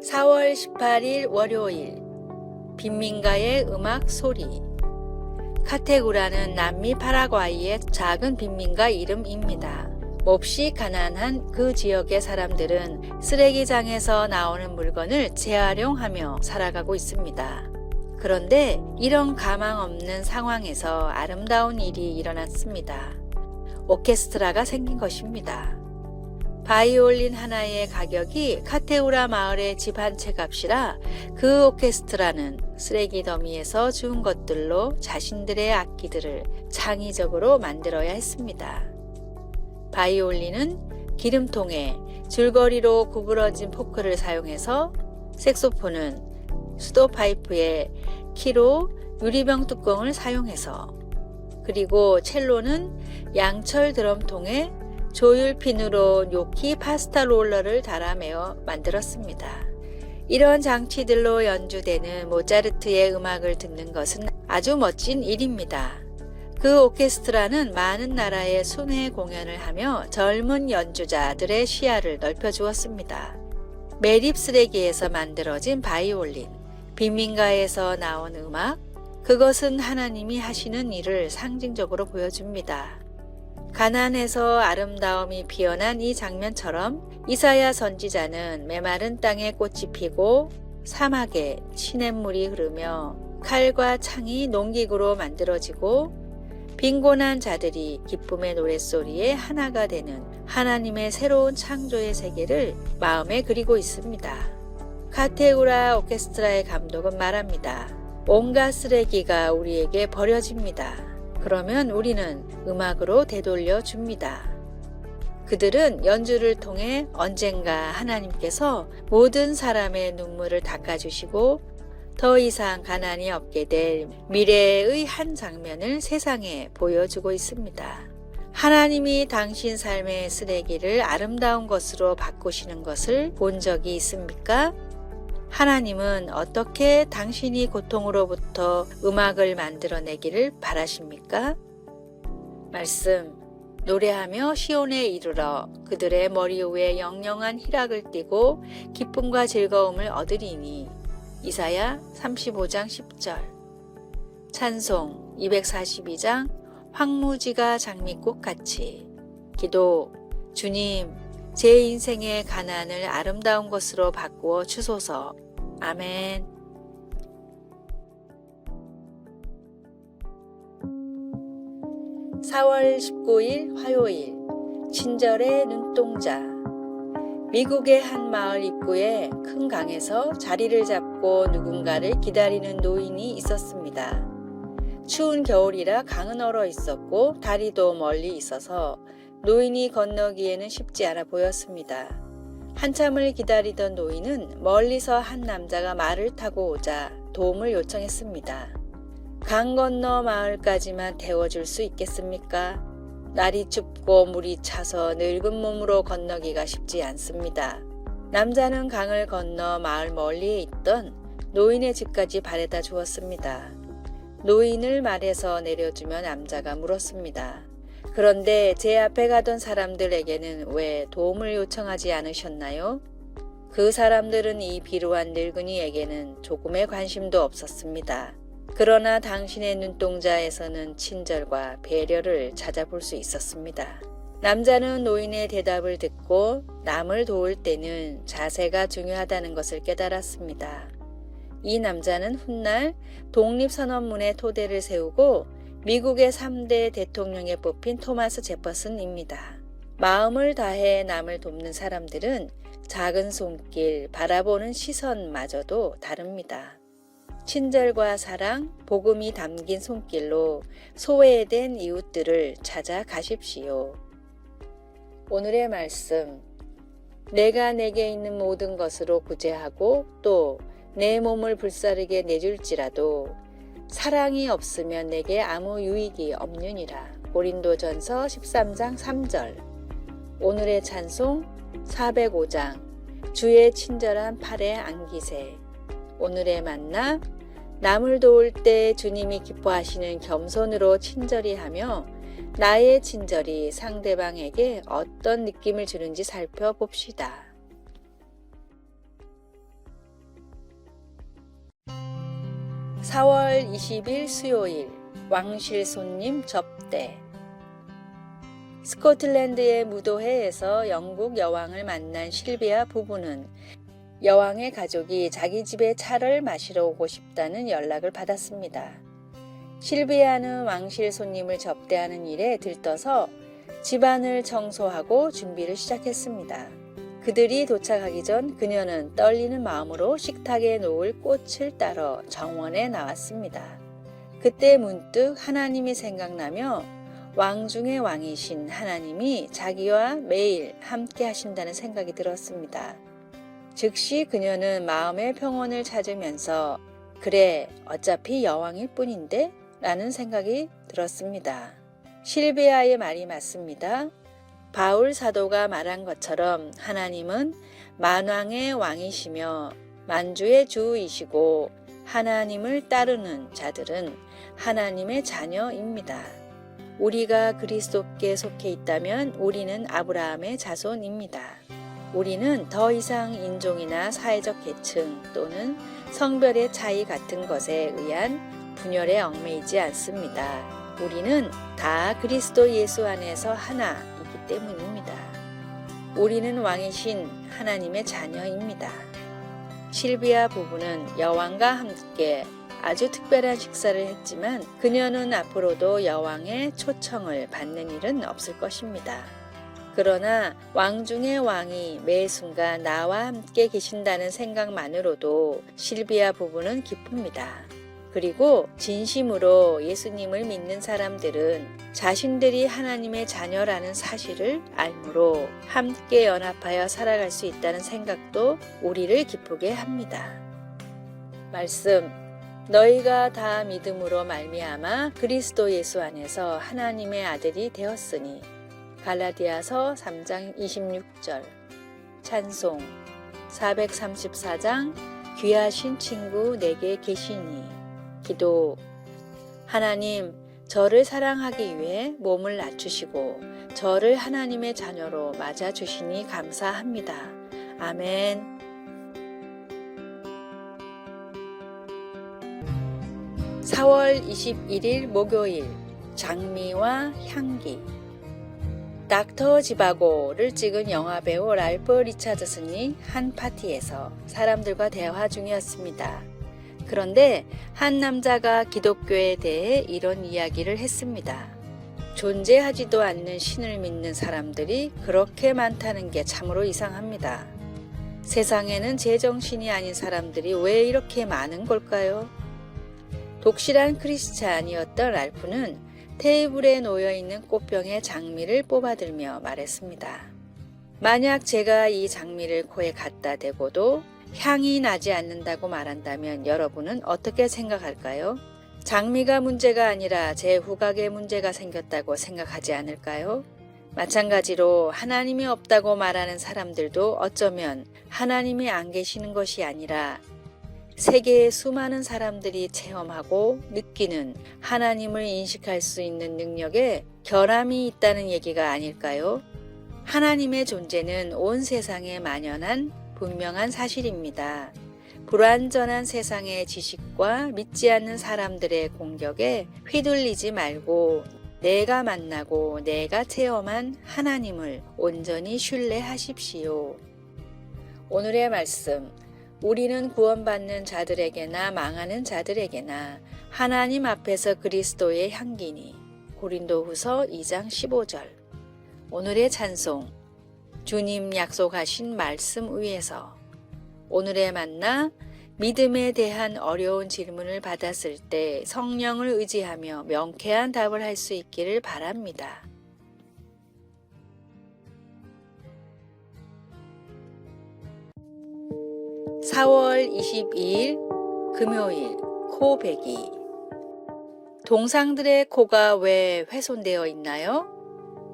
4월 18일 월요일 빈민가의 음악 소리. 카테구라는 남미 파라과이의 작은 빈민가 이름입니다. 몹시 가난한 그 지역의 사람들은 쓰레기장에서 나오는 물건을 재활용하며 살아가고 있습니다. 그런데 이런 가망 없는 상황에서 아름다운 일이 일어났습니다. 오케스트라가 생긴 것입니다. 바이올린 하나의 가격이 카테우라 마을의 집 한 채 값이라 그 오케스트라는 쓰레기 더미에서 주운 것들로 자신들의 악기들을 창의적으로 만들어야 했습니다. 바이올린은 기름통에 줄거리로 구부러진 포크를 사용해서, 색소폰은 수도파이프에 키로 유리병 뚜껑을 사용해서, 그리고 첼로는 양철 드럼통에 조율핀으로 뇨키 파스타 롤러를 달아매어 만들었습니다. 이런 장치들로 연주되는 모차르트의 음악을 듣는 것은 아주 멋진 일입니다. 그 오케스트라는 많은 나라의 순회 공연을 하며 젊은 연주자들의 시야를 넓혀주었습니다. 매립 쓰레기에서 만들어진 바이올린, 빈민가에서 나온 음악, 그것은 하나님이 하시는 일을 상징적으로 보여줍니다. 가난에서 아름다움이 피어난 이 장면처럼 이사야 선지자는 메마른 땅에 꽃이 피고 사막에 시냇물이 흐르며 칼과 창이 농기구로 만들어지고 빈곤한 자들이 기쁨의 노랫소리에 하나가 되는 하나님의 새로운 창조의 세계를 마음에 그리고 있습니다. 카테우라 오케스트라의 감독은 말합니다. 온갖 쓰레기가 우리에게 버려집니다. 그러면 우리는 음악으로 되돌려 줍니다. 그들은 연주를 통해 언젠가 하나님께서 모든 사람의 눈물을 닦아주시고 더 이상 가난이 없게 될 미래의 한 장면을 세상에 보여주고 있습니다. 하나님이 당신 삶의 쓰레기를 아름다운 것으로 바꾸시는 것을 본 적이 있습니까? 하나님은 어떻게 당신이 고통으로부터 음악을 만들어내기를 바라십니까? 말씀. 노래하며 시온에 이르러 그들의 머리 위에 영영한 희락을 띠고 기쁨과 즐거움을 얻으리니. 이사야 35장 10절. 찬송 242장 황무지가 장미꽃같이. 기도. 주님, 제 인생의 가난을 아름다운 것으로 바꾸어 주소서. 아멘. (4월 19일) 화요일 친절의 눈동자. 미국의 한 마을 입구에 큰 강에서 자리를 잡고 누군가를 기다리는 노인이 있었습니다. 추운 겨울이라 강은 얼어 있었고 다리도 멀리 있어서 노인이 건너기에는 쉽지 않아 보였습니다. 한참을 기다리던 노인은 멀리서 한 남자가 말을 타고 오자 도움을 요청했습니다. 강 건너 마을까지만 태워줄 수 있겠습니까? 날이 춥고 물이 차서 늙은 몸으로 건너기가 쉽지 않습니다. 남자는 강을 건너 마을 멀리에 있던 노인의 집까지 바래다 주었습니다. 노인을 말해서 내려주며 남자가 물었습니다. 그런데 제 앞에 가던 사람들에게는 왜 도움을 요청하지 않으셨나요? 그 사람들은 이 비루한 늙은이에게는 조금의 관심도 없었습니다. 그러나 당신의 눈동자에서는 친절과 배려를 찾아볼 수 있었습니다. 남자는 노인의 대답을 듣고 남을 도울 때는 자세가 중요하다는 것을 깨달았습니다. 이 남자는 훗날 독립선언문의 토대를 세우고 미국의 3대 대통령에 뽑힌 토마스 제퍼슨입니다. 마음을 다해 남을 돕는 사람들은 작은 손길, 바라보는 시선마저도 다릅니다. 친절과 사랑, 복음이 담긴 손길로 소외된 이웃들을 찾아가십시오. 오늘의 말씀. 내가 내게 있는 모든 것으로 구제하고 또 내 몸을 불사르게 내줄지라도 사랑이 없으면 내게 아무 유익이 없느니라. 고린도전서 13장 3절. 오늘의 찬송 405장. 주의 친절한 팔에 안기세. 오늘의 만나. 남을 도울 때 주님이 기뻐하시는 겸손으로 친절히 하며 나의 친절이 상대방에게 어떤 느낌을 주는지 살펴봅시다. 4월 20일 수요일 왕실 손님 접대. 스코틀랜드의 무도회에서 영국 여왕을 만난 실비아 부부는 여왕의 가족이 자기 집에 차를 마시러 오고 싶다는 연락을 받았습니다. 실비아는 왕실 손님을 접대하는 일에 들떠서 집안을 청소하고 준비를 시작했습니다. 그들이 도착하기 전 그녀는 떨리는 마음으로 식탁에 놓을 꽃을 따러 정원에 나왔습니다. 그때 문득 하나님이 생각나며 왕 중의 왕이신 하나님이 자기와 매일 함께 하신다는 생각이 들었습니다. 즉시 그녀는 마음의 평온을 찾으면서 그래, 어차피 여왕일 뿐인데? 라는 생각이 들었습니다. 실비아의 말이 맞습니다. 바울 사도가 말한 것처럼 하나님은 만왕의 왕이시며 만주의 주이시고 하나님을 따르는 자들은 하나님의 자녀입니다. 우리가 그리스도께 속해 있다면 우리는 아브라함의 자손입니다. 우리는 더 이상 인종이나 사회적 계층 또는 성별의 차이 같은 것에 의한 분열에 얽매이지 않습니다. 우리는 다 그리스도 예수 안에서 하나이기 때문입니다. 우리는 왕이신 하나님의 자녀입니다. 실비아 부부는 여왕과 함께 아주 특별한 식사를 했지만 그녀는 앞으로도 여왕의 초청을 받는 일은 없을 것입니다. 그러나 왕 중의 왕이 매 순간 나와 함께 계신다는 생각만으로도 실비아 부부는 기쁩니다. 그리고 진심으로 예수님을 믿는 사람들은 자신들이 하나님의 자녀라는 사실을 알므로 함께 연합하여 살아갈 수 있다는 생각도 우리를 기쁘게 합니다. 말씀, 너희가 다 믿음으로 말미암아 그리스도 예수 안에서 하나님의 아들이 되었으니. 갈라디아서 3장 26절. 찬송 434장 귀하신 친구 내게 계시니. 기도. 하나님, 저를 사랑하기 위해 몸을 낮추시고 저를 하나님의 자녀로 맞아주시니 감사합니다. 아멘. (4월 21일) 목요일. 장미와 향기. 닥터 지바고를 찍은 영화배우 랄프 리차드슨이 한 파티에서 사람들과 대화 중이었습니다. 그런데 한 남자가 기독교에 대해 이런 이야기를 했습니다. 존재하지도 않는 신을 믿는 사람들이 그렇게 많다는 게 참으로 이상합니다. 세상에는 제정신이 아닌 사람들이 왜 이렇게 많은 걸까요? 독실한 크리스찬이었던 랄프는 테이블에 놓여있는 꽃병의 장미를 뽑아들며 말했습니다. 만약 제가 이 장미를 코에 갖다 대고도 향이 나지 않는다고 말한다면 여러분은 어떻게 생각할까요? 장미가 문제가 아니라 제 후각에 문제가 생겼다고 생각하지 않을까요? 마찬가지로 하나님이 없다고 말하는 사람들도 어쩌면 하나님이 안 계시는 것이 아니라 세계의 수많은 사람들이 체험하고 느끼는 하나님을 인식할 수 있는 능력에 결함이 있다는 얘기가 아닐까요? 하나님의 존재는 온 세상에 만연한 분명한 사실입니다. 불완전한 세상의 지식과 믿지 않는 사람들의 공격에 휘둘리지 말고 내가 만나고 내가 체험한 하나님을 온전히 신뢰하십시오. 오늘의 말씀. 우리는 구원받는 자들에게나 망하는 자들에게나 하나님 앞에서 그리스도의 향기니. 고린도후서 2장 15절. 오늘의 찬송. 주님 약속하신 말씀 위에서. 오늘의 만나. 믿음에 대한 어려운 질문을 받았을 때 성령을 의지하며 명쾌한 답을 할 수 있기를 바랍니다. (4월 22일) 금요일. 코 베기. 동상들의 코가 왜 훼손되어 있나요?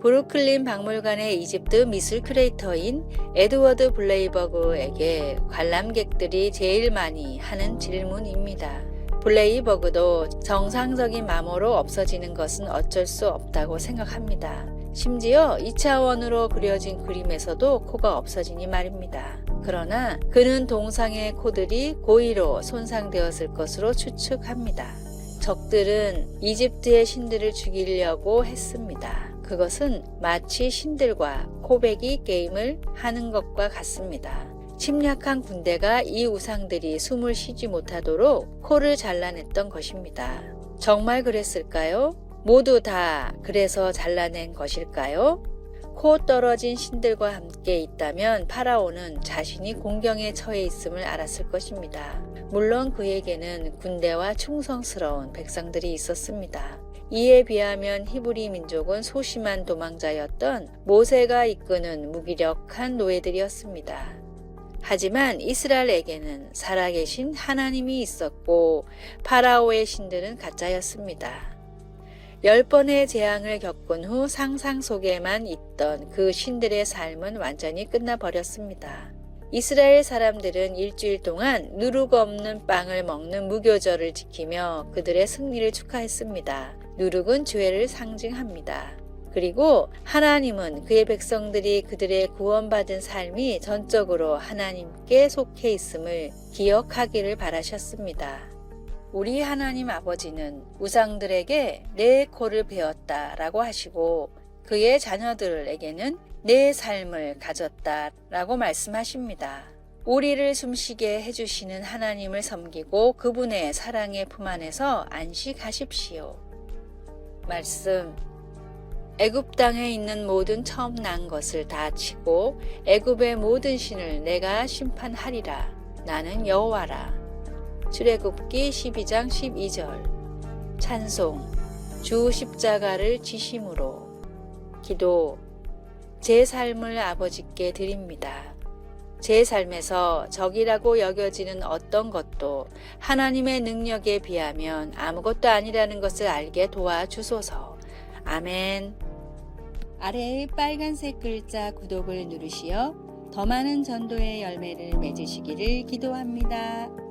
브루클린 박물관의 이집트 미술 큐레이터인 에드워드 블레이버그에게 관람객들이 제일 많이 하는 질문입니다. 블레이버그도 정상적인 마모로 없어지는 것은 어쩔 수 없다고 생각합니다. 심지어 2차원으로 그려진 그림에서도 코가 없어지니 말입니다. 그러나 그는 동상의 코들이 고의로 손상되었을 것으로 추측합니다. 적들은 이집트의 신들을 죽이려고 했습니다. 그것은 마치 신들과 코베기 게임을 하는 것과 같습니다. 침략한 군대가 이 우상들이 숨을 쉬지 못하도록 코를 잘라냈던 것입니다. 정말 그랬을까요? 모두 다 그래서 잘라낸 것일까요? 코 떨어진 신들과 함께 있다면 파라오는 자신이 공경에 처해 있음을 알았을 것입니다. 물론 그에게는 군대와 충성스러운 백성들이 있었습니다. 이에 비하면 히브리 민족은 소심한 도망자였던 모세가 이끄는 무기력한 노예들이었습니다. 하지만 이스라엘에게는 살아계신 하나님이 있었고 파라오의 신들은 가짜였습니다. 10번의 재앙을 겪은 후 상상 속에만 있던 그 신들의 삶은 완전히 끝나버렸습니다. 이스라엘 사람들은 일주일 동안 누룩 없는 빵을 먹는 무교절을 지키며 그들의 승리를 축하했습니다. 누룩은 죄를 상징합니다. 그리고 하나님은 그의 백성들이 그들의 구원받은 삶이 전적으로 하나님께 속해 있음을 기억하기를 바라셨습니다. 우리 하나님 아버지는 우상들에게 내 코를 베었다라고 하시고 그의 자녀들에게는 내 삶을 가졌다라고 말씀하십니다. 우리를 숨쉬게 해주시는 하나님을 섬기고 그분의 사랑의 품 안에서 안식하십시오. 말씀. 애굽 땅에 있는 모든 처음 난 것을 다 치고 애굽의 모든 신을 내가 심판하리라. 나는 여호와라. 출애굽기 12장 12절. 찬송. 주 십자가를 지심으로. 기도. 제 삶을 아버지께 드립니다. 제 삶에서 적이라고 여겨지는 어떤 것도 하나님의 능력에 비하면 아무것도 아니라는 것을 알게 도와주소서. 아멘. 아래의 빨간색 글자 구독을 누르시어 더 많은 전도의 열매를 맺으시기를 기도합니다.